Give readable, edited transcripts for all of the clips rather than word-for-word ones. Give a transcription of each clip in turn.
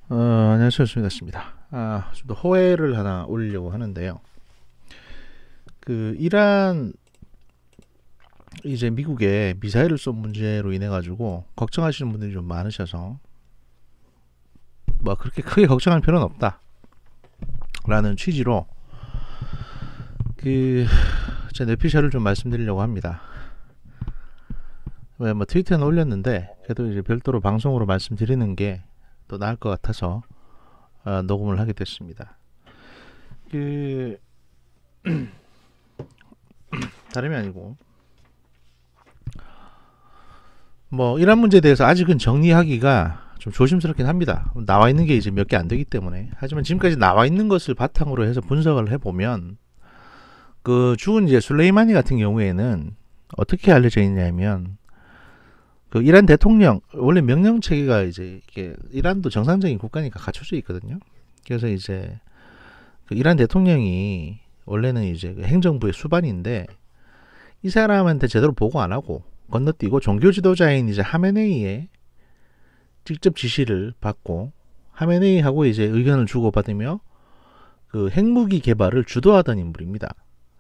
안녕하세요. 수고하셨습니다. 좀 더 호해를 하나 올리려고 하는데요. 이란 이제 미국에 미사일을 쏜 문제로 인해 가지고 걱정하시는 분들이 좀 많으셔서 뭐 그렇게 크게 걱정할 필요는 없다라는 취지로 제 뇌피셜을 좀 말씀드리려고 합니다. 왜 뭐 트위터에 올렸는데 그래도 이제 별도로 방송으로 말씀드리는 게 더 나을 것 같아서 녹음을 하게 됐습니다. 그 다름이 아니고 뭐 이란 문제에 대해서 아직은 정리하기가 좀 조심스럽긴 합니다. 나와 있는 게 이제 몇 개 안 되기 때문에. 하지만 지금까지 나와 있는 것을 바탕으로 해서 분석을 해보면 죽은 이제 술레이마니 같은 경우에는 어떻게 알려져 있냐면 이란 대통령 원래 명령 체계가 이제 이게 이란도 정상적인 국가니까 갖춰져 있거든요. 그래서 이제 이란 대통령이 원래는 이제 행정부의 수반인데 이 사람한테 제대로 보고 안 하고 건너뛰고 종교 지도자인 이제 하메네이의 직접 지시를 받고 하메네이하고 이제 의견을 주고받으며 핵무기 개발을 주도하던 인물입니다.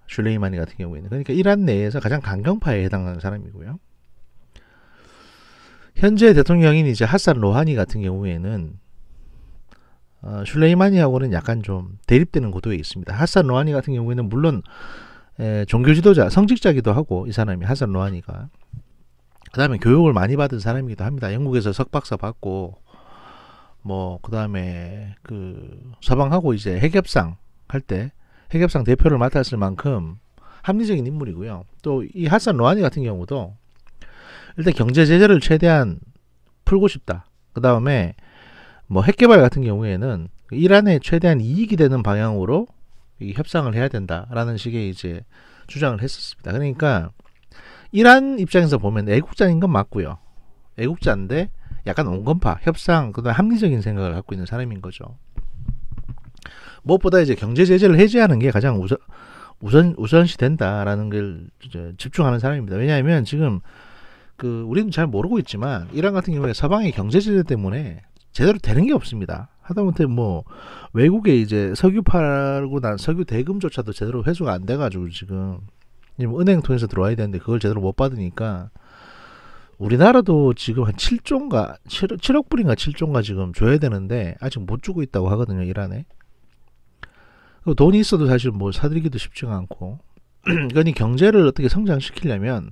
슐레이마니 같은 경우에는. 그러니까 이란 내에서 가장 강경파에 해당하는 사람이고요. 현재 대통령인 이제 하산 로하니 같은 경우에는 슐레이마니하고는 약간 좀 대립되는 구도에 있습니다. 하산 로하니 같은 경우에는 물론 종교 지도자, 성직자기도 하고 이 사람이 하산 로하니가 그 다음에 교육을 많이 받은 사람이기도 합니다. 영국에서 석박사 받고 그 다음에 서방하고 이제 핵협상 할 때 핵협상 대표를 맡았을 만큼 합리적인 인물이고요. 또 이 하산 로하니 같은 경우도 일단 경제 제재를 최대한 풀고 싶다. 그 다음에 핵개발 같은 경우에는 이란에 최대한 이익이 되는 방향으로 이 협상을 해야 된다라는 식의 이제 주장을 했었습니다. 그러니까 이란 입장에서 보면 애국자인 건 맞고요. 애국자인데 약간 온건파, 협상, 그다음 합리적인 생각을 갖고 있는 사람인 거죠. 무엇보다 이제 경제 제재를 해제하는 게 가장 우선시 된다라는 걸 이제 집중하는 사람입니다. 왜냐하면 지금 우리는 잘 모르고 있지만 이란 같은 경우에 서방의 경제 제재 때문에 제대로 되는 게 없습니다. 하다못해 외국에 이제 석유 팔고 난 석유 대금조차도 제대로 회수가 안 돼가지고 지금 은행 통해서 들어와야 되는데 그걸 제대로 못 받으니까 우리나라도 지금 한 7억 불인가 7조인가 지금 줘야 되는데 아직 못 주고 있다고 하거든요. 이란에. 돈이 있어도 사실 사들이기도 쉽지가 않고 그러니 경제를 어떻게 성장시키려면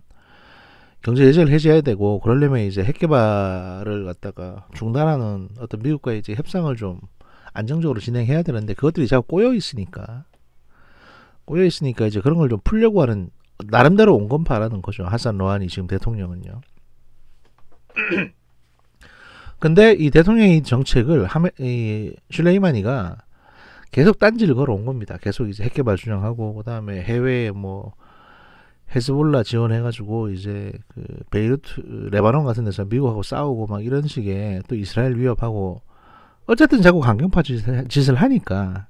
경제 제재를 해제해야 되고 그러려면 이제 핵 개발을 갖다가 중단하는 어떤 미국과의 이제 협상을 좀 안정적으로 진행해야 되는데 그것들이 자꾸 꼬여 있으니까 이제 그런 걸 좀 풀려고 하는 나름대로 온건파라는 거죠. 하산 로하니 지금 대통령은요. 근데 이 대통령의 정책을 슐레이마니가 계속 딴지를 걸어온 겁니다. 계속 이제 핵 개발 주장하고 그다음에 해외에 헤즈볼라 지원해가지고 이제 베이루트 레바논 같은 데서 미국하고 싸우고 막 이런 식의 또 이스라엘 위협하고 어쨌든 자꾸 강경파 짓을 하니까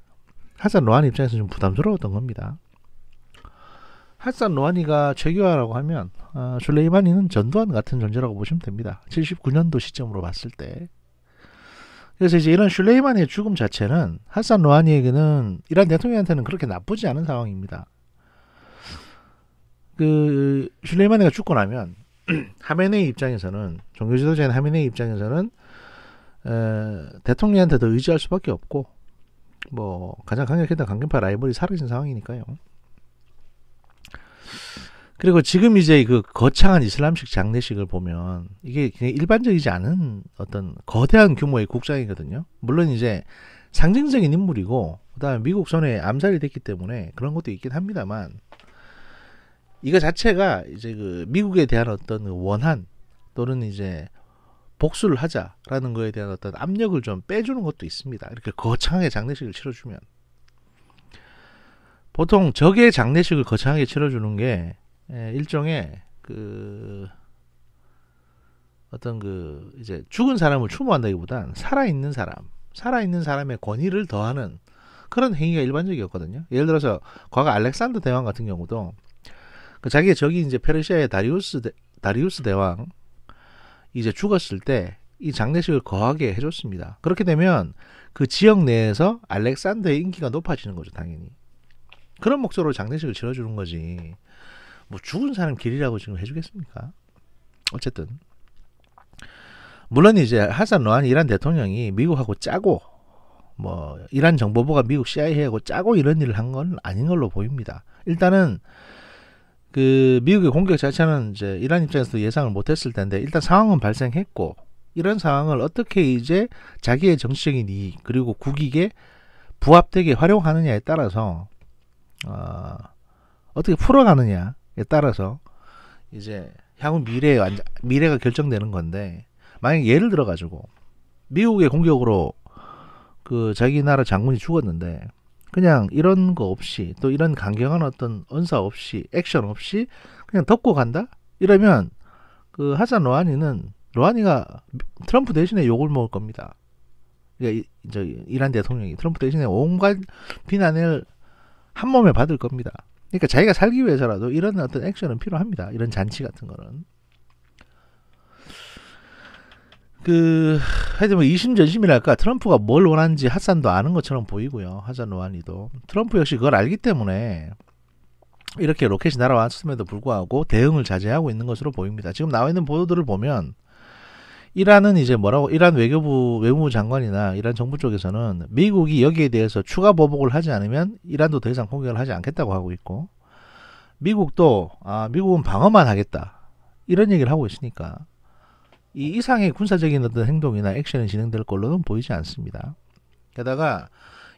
하산 로하니 입장에서 좀 부담스러웠던 겁니다. 하산 로하니가 최교화라고 하면 슐레이마니는 전두환 같은 존재라고 보시면 됩니다. 79년도 시점으로 봤을 때. 그래서 이제 이런 슐레이마니의 죽음 자체는 하산 로하니에게는 이란 대통령한테는 그렇게 나쁘지 않은 상황입니다. 슐레이마니가 죽고 나면 하메네이 입장에서는 종교 지도자인 하메네이 입장에서는 대통령한테 더 의지할 수밖에 없고 가장 강력했던 강경파 라이벌이 사라진 상황이니까요. 그리고 지금 이제 거창한 이슬람식 장례식을 보면 이게 그냥 일반적이지 않은 어떤 거대한 규모의 국장이거든요. 물론 이제 상징적인 인물이고 그다음에 미국 손에 암살이 됐기 때문에 그런 것도 있긴 합니다만 이거 자체가 이제 미국에 대한 어떤 원한 또는 이제 복수를 하자라는 거에 대한 어떤 압력을 좀 빼주는 것도 있습니다. 이렇게 거창하게 장례식을 치러주면 보통 적의 장례식을 거창하게 치러주는 게 일종의 어떤 이제 죽은 사람을 추모한다기보단 살아있는 사람의 권위를 더하는 그런 행위가 일반적이었거든요. 예를 들어서 과거 알렉산더 대왕 같은 경우도 자기의 적이 이제 페르시아의 다리우스 대왕 이제 죽었을 때 이 장례식을 거하게 해줬습니다. 그렇게 되면 그 지역 내에서 알렉산더의 인기가 높아지는 거죠, 당연히. 그런 목적으로 장례식을 치러주는 거지. 뭐 죽은 사람 길이라고 지금 해주겠습니까? 어쨌든 물론 이제 하산 로하니 이란 대통령이 미국하고 짜고 뭐 이란 정보부가 미국 CIA하고 짜고 이런 일을 한 건 아닌 걸로 보입니다. 일단은 그 미국의 공격 자체는 이제 이란 입장에서도 예상을 못했을 텐데 일단 상황은 발생했고 이런 상황을 어떻게 이제 자기의 정치적인 이익 그리고 국익에 부합되게 활용하느냐에 따라서 어떻게 풀어가느냐에 따라서 이제 향후 미래가 결정되는 건데 만약 예를 들어 가지고 미국의 공격으로 그 자기 나라 장군이 죽었는데 그냥 이런 거 없이 또 이런 강경한 어떤 언사 없이 액션 없이 그냥 덮고 간다? 이러면 그 하산 로하니가 트럼프 대신에 욕을 먹을 겁니다. 그러니까 이란 대통령이 트럼프 대신에 온갖 비난을 한 몸에 받을 겁니다. 그러니까 자기가 살기 위해서라도 이런 어떤 액션은 필요합니다. 이런 잔치 같은 거는. 하여튼 뭐 이심전심이랄까 트럼프가 뭘 원하는지 하산도 아는 것처럼 보이고요. 하산 로하니도 트럼프 역시 그걸 알기 때문에 이렇게 로켓이 날아왔음에도 불구하고 대응을 자제하고 있는 것으로 보입니다. 지금 나와 있는 보도들을 보면 이란은 이제 이란 외무부 장관이나 이란 정부 쪽에서는 미국이 여기에 대해서 추가 보복을 하지 않으면 이란도 더 이상 공격을 하지 않겠다고 하고 있고 미국도 미국은 방어만 하겠다 이런 얘기를 하고 있으니까 이 이상의 군사적인 어떤 행동이나 액션이 진행될 걸로는 보이지 않습니다. 게다가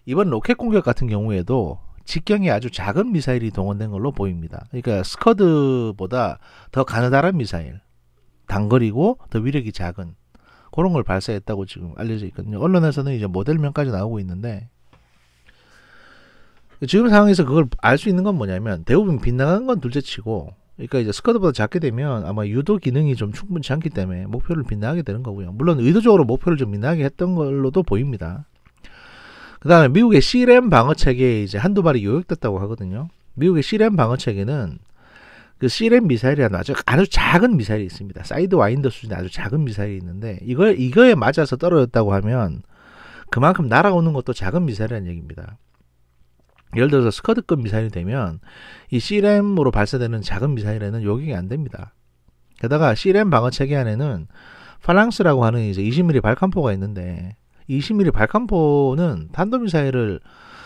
이번 로켓 공격 같은 경우에도 직경에 아주 작은 미사일이 동원된 걸로 보입니다. 그러니까 스커드보다 더 가느다란 미사일, 단거리고 더 위력이 작은 그런 걸 발사했다고 지금 알려져 있거든요. 언론에서는 이제 모델명까지 나오고 있는데 지금 상황에서 그걸 알 수 있는 건 뭐냐면 대부분 빗나간 건 둘째치고 그러니까 이제 스쿼드보다 작게 되면 아마 유도 기능이 좀 충분치 않기 때문에 목표를 빗나가게 되는 거고요. 물론 의도적으로 목표를 좀 빗나가게 했던 걸로도 보입니다. 그 다음에 미국의 C램 방어 체계에 이제 한두 발이 요격됐다고 하거든요. 미국의 C램 방어 체계는 그 C램 미사일이라는 아주 작은 미사일이 있습니다. 사이드 와인더 수준의 아주 작은 미사일이 있는데 이거에 맞아서 떨어졌다고 하면 그만큼 날아오는 것도 작은 미사일이라는 얘기입니다. 예를 들어서 스커드급 미사일이 되면 이 C램으로 발사되는 작은 미사일에는 요격이 안 됩니다. 게다가 C램 방어 체계 안에는 팔랑스라고 하는 이제 20mm 발칸포가 있는데 20mm 발칸포는 탄도미사일을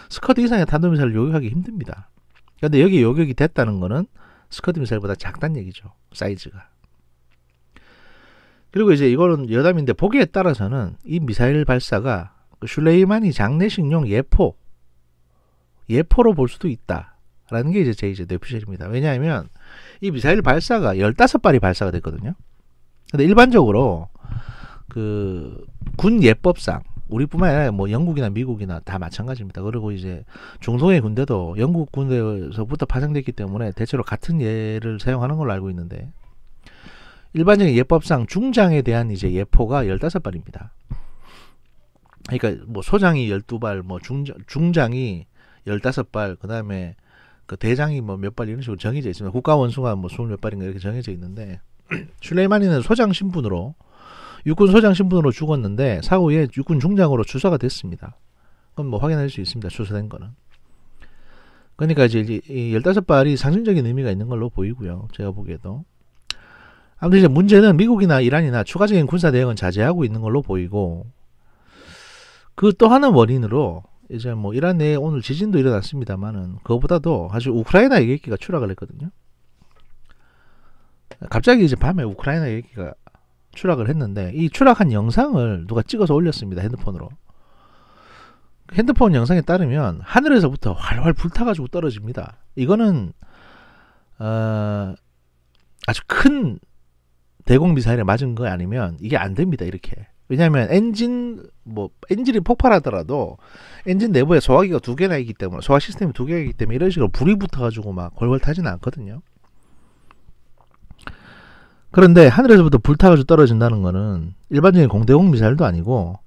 스커드 이상의 탄도미사일을 요격하기 힘듭니다. 그런데 여기 요격이 됐다는 거는 스커드 미사일보다 작다는 얘기죠. 사이즈가. 그리고 이제 이거는 여담인데 보기에 따라서는 이 미사일 발사가 슐레이마니 장례식용 예포로 볼 수도 있다라는 게 이제 제 뇌피셜입니다. 왜냐하면 이 미사일 발사가 15발이 발사가 됐거든요. 근데 일반적으로 그 군 예법상 우리뿐만 아니라 뭐 영국이나 미국이나 다 마찬가지입니다. 그리고 이제 중동의 군대도 영국 군대에서부터 파생됐기 때문에 대체로 같은 예를 사용하는 걸로 알고 있는데 일반적인 예법상 중장에 대한 이제 예포가 15발입니다. 그러니까 뭐 소장이 12발, 뭐 중장이 15발, 그 다음에 그 대장이 뭐 몇 발 이런 식으로 정해져 있습니다. 국가 원수가 뭐 20몇 발인가 이렇게 정해져 있는데 슐레이마니는 소장 신분으로 육군 소장 신분으로 죽었는데 사후에 육군 중장으로 추사가 됐습니다. 그건 뭐 확인할 수 있습니다. 추사된 거는. 그러니까 이제 이 15발이 상징적인 의미가 있는 걸로 보이고요. 제가 보기에도. 아무튼 이제 문제는 미국이나 이란이나 추가적인 군사 대응은 자제하고 있는 걸로 보이고 그 또 하나의 원인으로 이제 뭐 이란 내에 오늘 지진도 일어났습니다만은 그거보다도 아주 우크라이나 얘기가 추락을 했거든요. 갑자기 이제 밤에 우크라이나 얘기가 추락을 했는데 이 추락한 영상을 누가 찍어서 올렸습니다. 핸드폰으로. 핸드폰 영상에 따르면 하늘에서부터 활활 불타가지고 떨어집니다. 이거는 아주 큰 대공 미사일에 맞은 거 아니면 이게 안 됩니다. 이렇게. 왜냐하면 엔진이 폭발하더라도 엔진 내부에 소화기가 2개나 있기 때문에 소화 시스템이 2개가 있기 때문에 이런 식으로 불이 붙어가지고 막 골골 타지는 않거든요. 그런데 하늘에서부터 불타가지고 떨어진다는 거는 일반적인 공대공 미사일도 아니고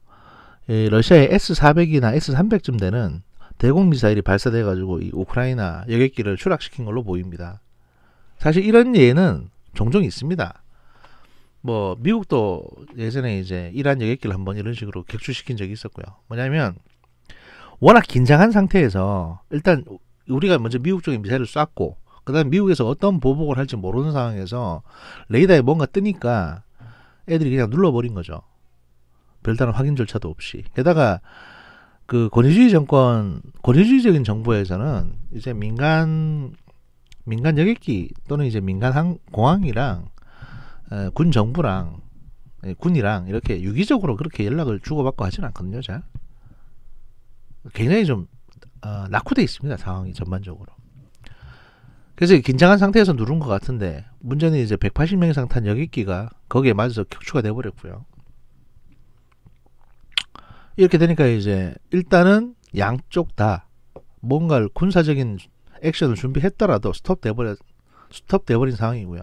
러시아의 S-400이나 S-300쯤 되는 대공 미사일이 발사돼가지고 이 우크라이나 여객기를 추락시킨 걸로 보입니다. 사실 이런 예는 종종 있습니다. 뭐 미국도 예전에 이제 이란 여객기를 한번 이런 식으로 격추시킨 적이 있었고요. 뭐냐면 워낙 긴장한 상태에서 일단 우리가 먼저 미국 쪽에 미사일을 쐈고 그다음 미국에서 어떤 보복을 할지 모르는 상황에서 레이더에 뭔가 뜨니까 애들이 그냥 눌러버린 거죠. 별다른 확인 절차도 없이. 게다가 그 권위주의적인 정부에서는 이제 민간 여객기 또는 이제 민간 공항이랑 군 정부랑 군이랑 이렇게 유기적으로 그렇게 연락을 주고받고 하지는 않거든요. 잘. 굉장히 좀 낙후돼 있습니다. 상황이 전반적으로. 그래서 긴장한 상태에서 누른 것 같은데 문제는 이제 180명 이상 탄 여객기가 거기에 맞아서 격추가 돼버렸고요. 이렇게 되니까 이제 일단은 양쪽 다 뭔가를 군사적인 액션을 준비했더라도 스톱돼버린 상황이고요.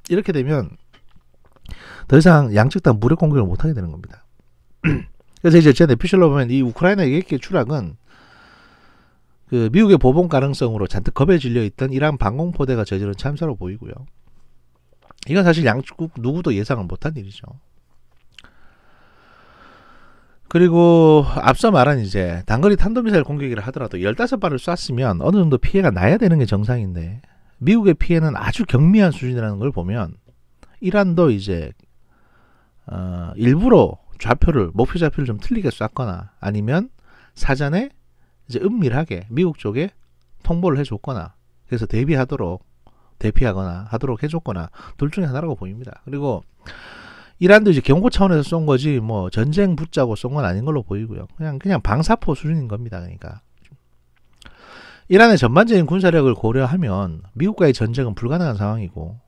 이렇게 되면 더 이상 양측 다 무력 공격을 못하게 되는 겁니다. 그래서 이제 제 내피셜로 보면 이 우크라이나 여객기 추락은 그 미국의 보복 가능성으로 잔뜩 겁에 질려 있던 이란 방공포대가 저지른 참사로 보이고요. 이건 사실 양국 누구도 예상을 못한 일이죠. 그리고 앞서 말한 이제 단거리 탄도미사일 공격이라 하더라도 15발을 쐈으면 어느 정도 피해가 나야 되는 게 정상인데 미국의 피해는 아주 경미한 수준이라는 걸 보면 이란도 이제 일부러 목표 좌표를 좀 틀리게 쐈거나 아니면 사전에 이제 은밀하게 미국 쪽에 통보를 해줬거나 그래서 대피하거나 하도록 해줬거나 둘 중에 하나라고 보입니다. 그리고 이란도 이제 경고 차원에서 쏜 거지 뭐 전쟁 붙자고 쏜 건 아닌 걸로 보이고요. 그냥 방사포 수준인 겁니다. 그러니까 이란의 전반적인 군사력을 고려하면 미국과의 전쟁은 불가능한 상황이고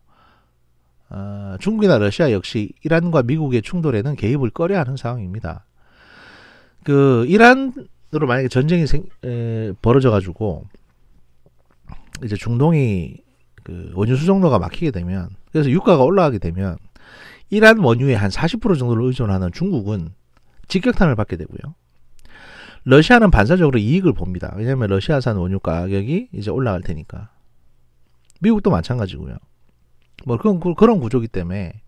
중국이나 러시아 역시 이란과 미국의 충돌에는 개입을 꺼려하는 상황입니다. 그 이란으로 만약에 전쟁이 벌어져 가지고 이제 중동이 그 원유 수송로가 막히게 되면 그래서 유가가 올라가게 되면 이란 원유의 한 40% 정도를 의존하는 중국은 직격탄을 받게 되고요. 러시아는 반사적으로 이익을 봅니다. 왜냐하면 러시아산 원유 가격이 이제 올라갈 테니까. 미국도 마찬가지고요. 뭐 그런 구조이기 때문에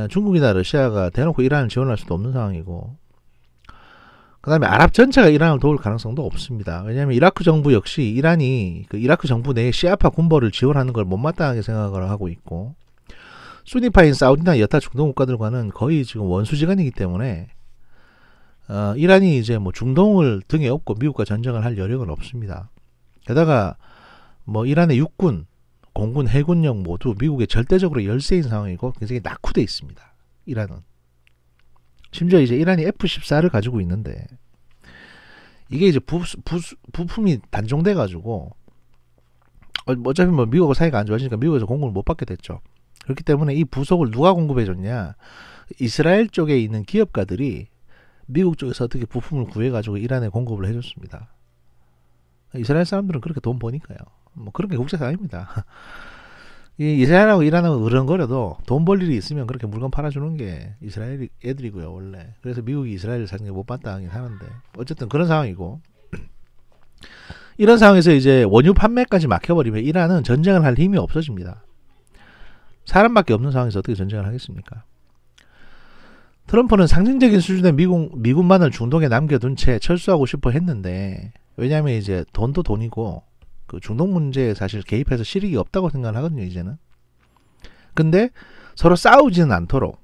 중국이나 러시아가 대놓고 이란을 지원할 수도 없는 상황이고 그 다음에 아랍 전체가 이란을 도울 가능성도 없습니다. 왜냐하면 이라크 정부 역시 이란이 그 이라크 정부 내에 시아파 군벌을 지원하는 걸 못마땅하게 생각을 하고 있고 수니파인 사우디나 여타 중동 국가들과는 거의 지금 원수지간이기 때문에 이란이 이제 뭐 중동을 등에 업고 미국과 전쟁을 할 여력은 없습니다. 게다가 뭐 이란의 육군, 공군, 해군력 모두 미국의 절대적으로 열세인 상황이고 굉장히 낙후돼 있습니다. 이란은. 심지어 이제 이란이 F-14를 가지고 있는데 이게 이제 부품이 단종돼 가지고 어차피 뭐 미국하고 사이가 안 좋아지니까 미국에서 공급을 못 받게 됐죠. 그렇기 때문에 이 부속을 누가 공급해 줬냐? 이스라엘 쪽에 있는 기업가들이 미국 쪽에서 어떻게 부품을 구해 가지고 이란에 공급을 해 줬습니다. 이스라엘 사람들은 그렇게 돈 버니까요. 뭐 그런 게 국제사회입니다. 이스라엘하고 이란하고 으렁거려도 돈 벌 일이 있으면 그렇게 물건 팔아주는 게 이스라엘 애들이고요, 원래. 그래서 미국이 이스라엘을 사는 게 못 받다 하긴 하는데 어쨌든 그런 상황이고 이런 상황에서 이제 원유 판매까지 막혀버리면 이란은 전쟁을 할 힘이 없어집니다. 사람밖에 없는 상황에서 어떻게 전쟁을 하겠습니까? 트럼프는 상징적인 수준의 미군만을 중동에 남겨둔 채 철수하고 싶어 했는데 왜냐하면 이제 돈도 돈이고 그 중동 문제에 사실 개입해서 실익이 없다고 생각을 하거든요, 이제는. 근데 서로 싸우지는 않도록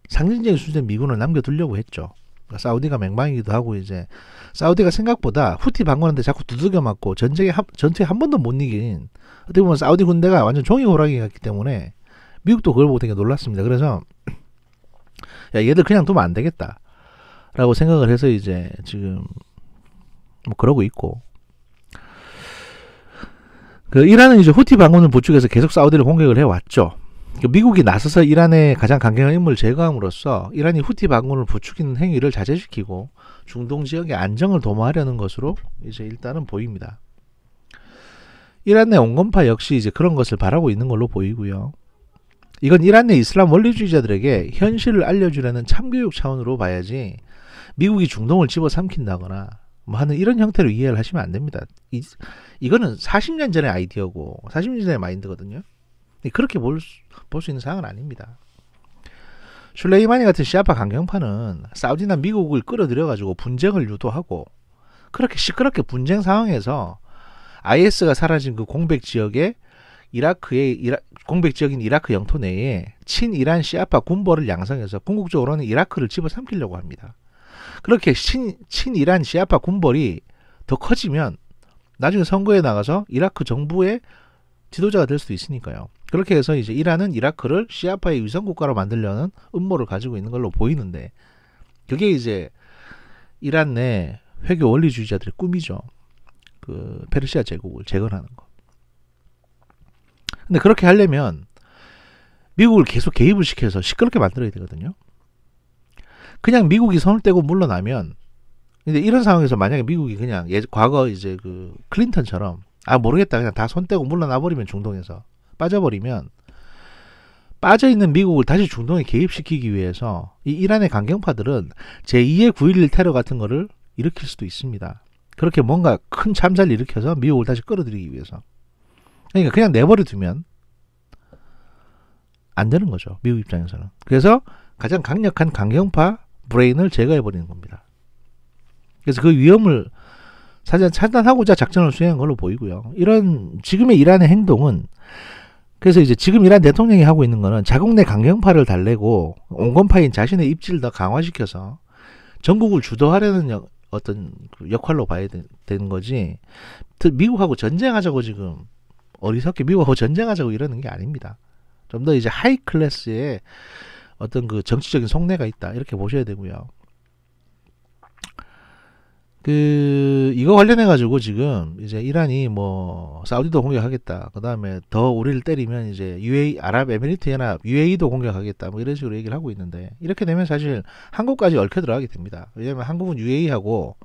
상징적인 수준의 미군을 남겨두려고 했죠. 그러니까 사우디가 맹방이기도 하고 이제 사우디가 생각보다 후티 반군한테 자꾸 두들겨 맞고 전투에 한 번도 못 이긴 어떻게 보면 사우디 군대가 완전 종이 호랑이 같기 때문에 미국도 그걸 보고 되게 놀랐습니다. 그래서 야 얘들 그냥 두면 안 되겠다 라고 생각을 해서 이제 지금 뭐 그러고 있고 그 이란은 이제 후티 반군을 부추겨서 계속 사우디를 공격을 해왔죠. 미국이 나서서 이란의 가장 강경한 인물을 제거함으로써 이란이 후티 반군을 부추기는 행위를 자제시키고 중동 지역의 안정을 도모하려는 것으로 이제 일단은 보입니다. 이란 내 온건파 역시 이제 그런 것을 바라고 있는 걸로 보이고요. 이건 이란 내 이슬람 원리주의자들에게 현실을 알려주려는 참교육 차원으로 봐야지 미국이 중동을 집어삼킨다거나 뭐 하는 이런 형태로 이해를 하시면 안 됩니다. 이거는 40년 전의 아이디어고 40년 전의 마인드거든요. 그렇게 볼 볼 수 있는 상황은 아닙니다. 슐레이마니 같은 시아파 강경파는 사우디나 미국을 끌어들여 가지고 분쟁을 유도하고 그렇게 시끄럽게 분쟁 상황에서 IS가 사라진 그 공백 지역에 공백 지역인 이라크 영토 내에 친이란 시아파 군벌을 양성해서 궁극적으로는 이라크를 집어삼키려고 합니다. 그렇게 친이란 시아파 군벌이 더 커지면 나중에 선거에 나가서 이라크 정부의 지도자가 될 수도 있으니까요. 그렇게 해서 이제 이란은 이라크를 시아파의 위성 국가로 만들려는 음모를 가지고 있는 걸로 보이는데, 그게 이제 이란 내 회교 원리주의자들의 꿈이죠. 그 페르시아 제국을 재건하는 거. 근데 그렇게 하려면 미국을 계속 개입을 시켜서 시끄럽게 만들어야 되거든요. 그냥 미국이 손을 떼고 물러나면, 근데 이런 상황에서 만약에 미국이 그냥 과거 이제 그 클린턴처럼 모르겠다 그냥 다 손 떼고 물러나 버리면, 중동에서 빠져버리면, 빠져있는 미국을 다시 중동에 개입시키기 위해서 이 이란의 강경파들은 제2의 9.11 테러 같은 거를 일으킬 수도 있습니다. 그렇게 뭔가 큰 참사를 일으켜서 미국을 다시 끌어들이기 위해서. 그러니까 그냥 내버려 두면 안 되는 거죠, 미국 입장에서는. 그래서 가장 강력한 강경파 브레인을 제거해버리는 겁니다. 그래서 그 위험을 차단하고자 작전을 수행한 걸로 보이고요. 이런 지금의 이란의 행동은, 그래서 이제 지금 이란 대통령이 하고 있는 거는 자국 내 강경파를 달래고 온건파인 자신의 입지를 더 강화시켜서 전국을 주도하려는 어떤 역할로 봐야 되는 거지, 미국하고 전쟁하자고 지금 어리석게 미국하고 전쟁하자고 이러는 게 아닙니다. 좀 더 이제 하이 클래스의 어떤 그 정치적인 속내가 있다, 이렇게 보셔야 되고요. 이거 관련해 가지고 지금 이제 이란이 뭐 사우디도 공격하겠다, 그 다음에 더 우리를 때리면 이제 아랍에미리트 연합 UAE도 공격하겠다, 뭐 이런 식으로 얘기를 하고 있는데, 이렇게 되면 사실 한국까지 얽혀 들어가게 됩니다. 왜냐면 한국은 UAE하고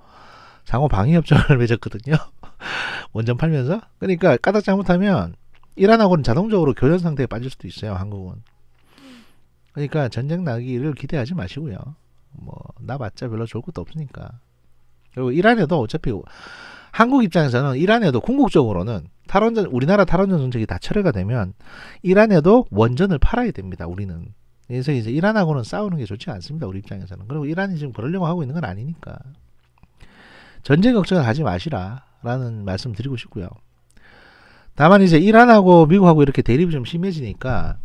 상호 방위협정을 맺었거든요. 원전 팔면서. 그러니까 까딱 잘못하면 이란하고는 자동적으로 교전 상태에 빠질 수도 있어요, 한국은. 그러니까 전쟁 나기를 기대하지 마시고요. 뭐 나봤자 별로 좋을 것도 없으니까. 그리고 이란에도 어차피 한국 입장에서는 이란에도 궁극적으로는 우리나라 탈원전 정책이 다 철회가 되면 이란에도 원전을 팔아야 됩니다, 우리는. 그래서 이제 이란하고는 싸우는 게 좋지 않습니다, 우리 입장에서는. 그리고 이란이 지금 그러려고 하고 있는 건 아니니까 전쟁 걱정을 하지 마시라라는 말씀 드리고 싶고요. 다만 이제 이란하고 미국하고 이렇게 대립이 좀 심해지니까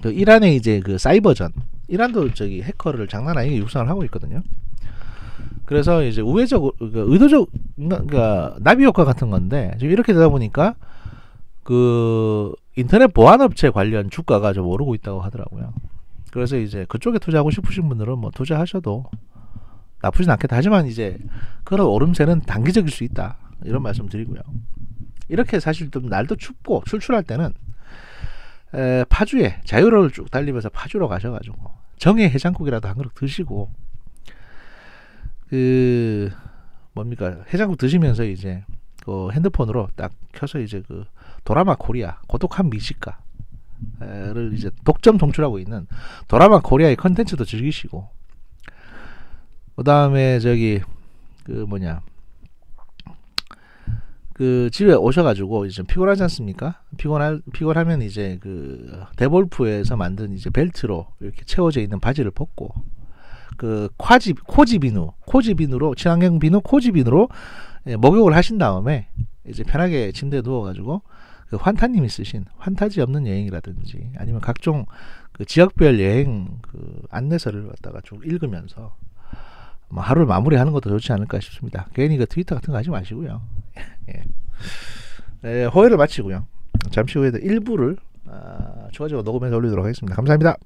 그 이란의 이제 그 사이버전, 이란도 저기 해커를 장난 아니게 육성을 하고 있거든요. 그래서 이제 의도적, 그러니까 나비 효과 같은 건데, 지금 이렇게 되다 보니까 그 인터넷 보안업체 관련 주가가 좀 오르고 있다고 하더라고요. 그래서 이제 그쪽에 투자하고 싶으신 분들은 뭐 투자하셔도 나쁘진 않겠다. 하지만 이제 그런 오름세는 단기적일 수 있다, 이런 말씀 드리고요. 이렇게 사실 좀 날도 춥고 출출할 때는 파주에 자유로를 쭉 달리면서 파주로 가셔가지고 정예 해장국이라도 한 그릇 드시고, 해장국 드시면서 이제 그 핸드폰으로 딱 켜서 이제 그 도라마 코리아 고독한 미식가를 이제 독점 송출하고 있는 도라마 코리아의 컨텐츠도 즐기시고, 그 다음에 저기 집에 오셔가지고 이제 피곤하지 않습니까? 피곤하면 이제 그 데볼프에서 만든 이제 벨트로 이렇게 채워져 있는 바지를 벗고, 그 코지비누로 친환경 비누 코지비누로 목욕을 하신 다음에 이제 편하게 침대에 누워가지고 그 환타님이 쓰신 환타지 없는 여행이라든지 아니면 각종 그 지역별 여행 그 안내서를 갖다가 쭉 읽으면서 뭐 하루를 마무리하는 것도 좋지 않을까 싶습니다. 괜히 그 트위터 같은 거 하지 마시고요. 호의를 마치고요. 잠시 후에 일부를 추가적으로 녹음해서 올리도록 하겠습니다. 감사합니다.